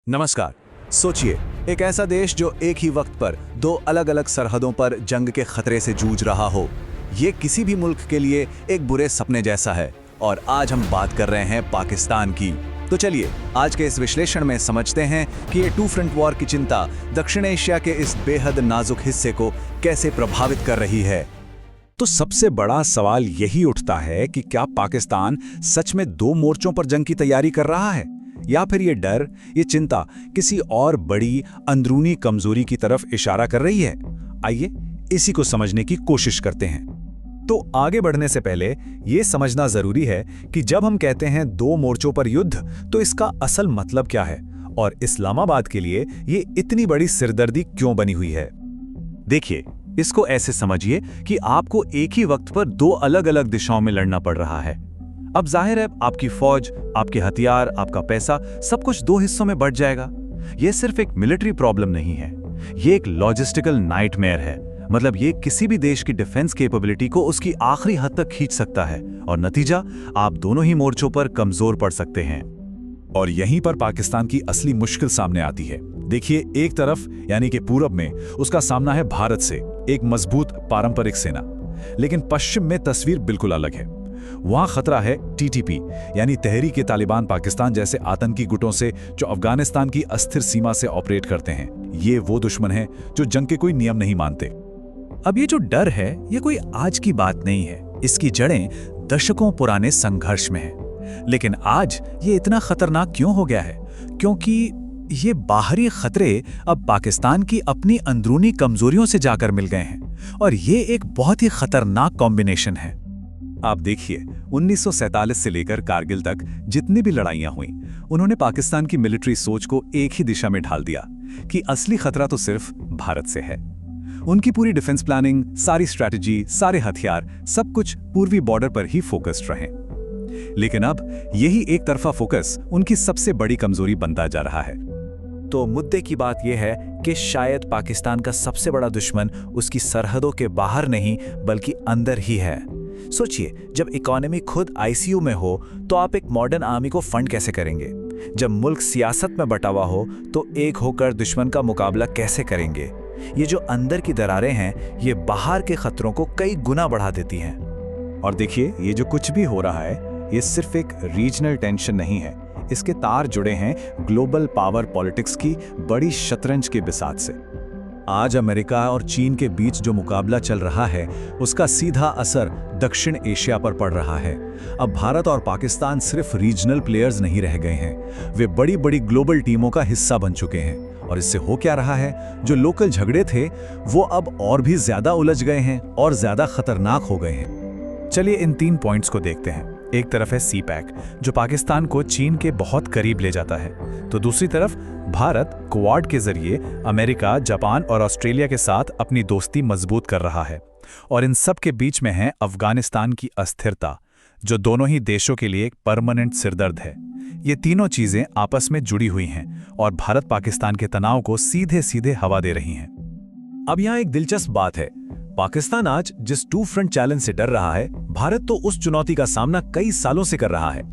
नमस्कार। सोचिए, एक ऐसा देश जो एक ही वक्त पर दो अलग अलग सरहदों पर जंग के खतरे से जूझ रहा हो। ये किसी भी मुल्क के लिए एक बुरे सपने जैसा है। और आज हम बात कर रहे हैं पाकिस्तान की। तो चलिए आज के इस विश्लेषण में समझते हैं कि ये टू फ्रंट वॉर की चिंता दक्षिण एशिया के इस बेहद नाजुक हिस्से को कैसे प्रभावित कर रही है। तो सबसे बड़ा सवाल यही उठता है कि क्या पाकिस्तान सच में दो मोर्चों पर जंग की तैयारी कर रहा है, या फिर ये डर, ये चिंता किसी और बड़ी अंदरूनी कमजोरी की तरफ इशारा कर रही है। आइए इसी को समझने की कोशिश करते हैं। तो आगे बढ़ने से पहले ये समझना जरूरी है कि जब हम कहते हैं दो मोर्चों पर युद्ध, तो इसका असल मतलब क्या है और इस्लामाबाद के लिए ये इतनी बड़ी सिरदर्दी क्यों बनी हुई है। देखिए, इसको ऐसे समझिए कि आपको एक ही वक्त पर दो अलग अलग दिशाओं में लड़ना पड़ रहा है। अब जाहिर है आपकी फौज, आपके हथियार, आपका पैसा, सब कुछ दो हिस्सों में बढ़ जाएगा। यह सिर्फ एक मिलिट्री प्रॉब्लम नहीं है, यह एक लॉजिस्टिकल नाइटमेयर है। मतलब ये किसी भी देश की डिफेंस कैपेबिलिटी को उसकी आखिरी हद तक खींच सकता है और नतीजा आप दोनों ही मोर्चों पर कमजोर पड़ सकते हैं। और यहीं पर पाकिस्तान की असली मुश्किल सामने आती है। देखिए, एक तरफ यानी कि पूरब में उसका सामना है भारत से, एक मजबूत पारंपरिक सेना। लेकिन पश्चिम में तस्वीर बिल्कुल अलग है। वहां खतरा है टीटीपी यानी तहरीक-ए-तालिबान पाकिस्तान जैसे आतंकी गुटों से, जो अफगानिस्तान की अस्थिर सीमा से ऑपरेट करते हैं। ये वो दुश्मन हैं जो जंग के कोई नियम नहीं मानते। अब ये जो डर है, ये कोई आज की बात नहीं है। इसकी जड़ें दशकों पुराने संघर्ष में है। लेकिन आज ये इतना खतरनाक क्यों हो गया है? क्योंकि ये बाहरी खतरे अब पाकिस्तान की अपनी अंदरूनी कमजोरियों से जाकर मिल गए हैं। और ये एक बहुत ही खतरनाक कॉम्बिनेशन है। आप देखिए, 1947 से लेकर कारगिल तक जितनी भी लड़ाइयां हुई, उन्होंने पाकिस्तान की मिलिट्री सोच को एक ही दिशा में ढाल दिया कि असली खतरा तो सिर्फ भारत से है। उनकी पूरी डिफेंस प्लानिंग, सारी स्ट्रैटेजी, सारे हथियार, सब कुछ पूर्वी बॉर्डर पर ही फोकस्ड रहे। लेकिन अब यही एक तरफा फोकस उनकी सबसे बड़ी कमजोरी बनता जा रहा है। तो मुद्दे की बात यह है कि शायद पाकिस्तान का सबसे बड़ा दुश्मन उसकी सरहदों के बाहर नहीं बल्कि अंदर ही है। सोचिए, जब इकोनॉमी खुद आईसीयू में हो तो आप एक मॉडर्न आर्मी को फंड कैसे करेंगे? जब मुल्क सियासत में बटा हुआ हो तो एक होकर दुश्मन का मुकाबला कैसे करेंगे? ये जो अंदर की दरारें हैं, ये बाहर के खतरों को कई गुना बढ़ा देती हैं। और देखिए, ये जो कुछ भी हो रहा है, ये सिर्फ एक रीजनल टेंशन नहीं है। इसके तार जुड़े हैं ग्लोबल पावर पॉलिटिक्स की बड़ी शतरंज के बिसात से। आज अमेरिका और चीन के बीच जो मुकाबला चल रहा है, उसका सीधा असर दक्षिण एशिया पर पड़ रहा है। अब भारत और पाकिस्तान सिर्फ रीजनल प्लेयर्स नहीं रह गए हैं, वे बड़ी बड़ी ग्लोबल टीमों का हिस्सा बन चुके हैं। और इससे हो क्या रहा है, जो लोकल झगड़े थे वो अब और भी ज्यादा उलझ गए हैं और ज्यादा खतरनाक हो गए हैं। चलिए इन 3 पॉइंट्स को देखते हैं। एक तरफ है सीपैक, जो पाकिस्तान को चीन के बहुत करीब ले जाता है। तो दूसरी तरफ भारत क्वाड के जरिए अमेरिका, जापान और ऑस्ट्रेलिया के साथ अपनी दोस्ती मजबूत कर रहा है। और इन सब के बीच में है अफगानिस्तान की अस्थिरता, जो दोनों ही देशों के लिए एक परमानेंट सिरदर्द है। ये तीनों चीजें आपस में जुड़ी हुई हैं और भारत पाकिस्तान के तनाव को सीधे सीधे हवा दे रही हैं। अब यहाँ एक दिलचस्प बात है, पाकिस्तान आज जिस टू फ्रंट चैलेंज से डर रहा है, भारत तो उस चुनौती का सामना कई सालों से कर रहा है।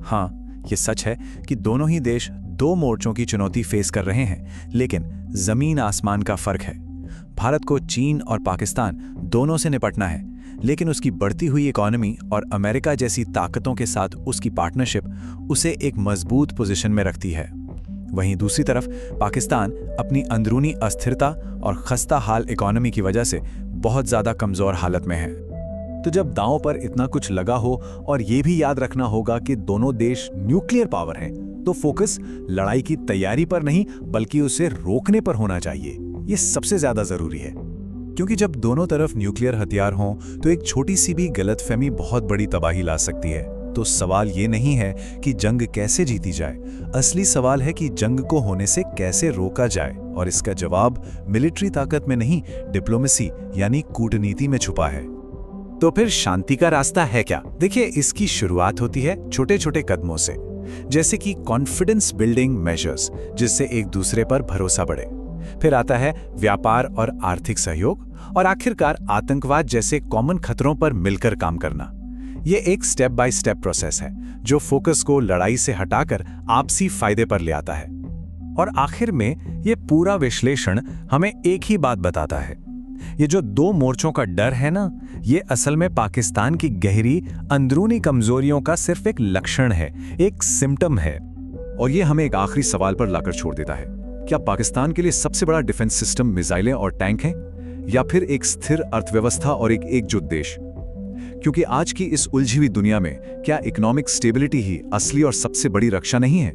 हाँ, ये सच है कि दोनों ही देश दो मोर्चों की चुनौती फेस कर रहे हैं, लेकिन जमीन आसमान का फर्क है। भारत को चीन और पाकिस्तान दोनों से निपटना है, लेकिन उसकी बढ़ती हुई इकोनॉमी और अमेरिका जैसी ताकतों के साथ उसकी पार्टनरशिप उसे एक मजबूत पोजीशन में रखती है। वहीं दूसरी तरफ पाकिस्तान अपनी अंदरूनी अस्थिरता और खस्ता हाल इकोनॉमी की वजह से बहुत ज्यादा कमजोर हालत में है। तो जब दांव पर इतना कुछ लगा हो और ये भी याद रखना होगा कि दोनों देश न्यूक्लियर पावर हैं, तो फोकस लड़ाई की तैयारी पर नहीं बल्कि उसे रोकने पर होना चाहिए। ये सबसे ज्यादा जरूरी है, क्योंकि जब दोनों तरफ न्यूक्लियर हथियार हों तो एक छोटी सी भी गलतफहमी बहुत बड़ी तबाही ला सकती है। तो सवाल ये नहीं है कि जंग कैसे जीती जाए, असली सवाल है कि जंग को होने से कैसे रोका जाए। और इसका जवाब मिलिट्री ताकत में नहीं, डिप्लोमेसी यानी कूटनीति में छुपा है। तो फिर शांति का रास्ता है क्या? देखिए, इसकी शुरुआत होती है छोटे छोटे कदमों से, जैसे कि कॉन्फिडेंस बिल्डिंग मेजर्स, जिससे एक दूसरे पर भरोसा बढ़े। फिर आता है व्यापार और आर्थिक सहयोग, और आखिरकार आतंकवाद जैसे कॉमन खतरों पर मिलकर काम करना। ये एक स्टेप बाय स्टेप प्रोसेस है जो फोकस को लड़ाई से हटाकर आपसी फायदे पर ले आता है। और आखिर में ये पूरा विश्लेषण हमें एक ही बात बताता है, ये जो दो मोर्चों का डर है ना, ये असल में पाकिस्तान की गहरी अंदरूनी कमजोरियों का सिर्फ एक लक्षण है, एक सिम्टम है। और ये हमें एक आखिरी सवाल पर लाकर छोड़ देता है, क्या पाकिस्तान के लिए सबसे बड़ा डिफेंस सिस्टम मिसाइलें और टैंक हैं, या फिर एक स्थिर अर्थव्यवस्था और एक एकजुट देश? क्योंकि आज की इस उलझी हुई दुनिया में क्या इकोनॉमिक स्टेबिलिटी ही असली और सबसे बड़ी रक्षा नहीं है?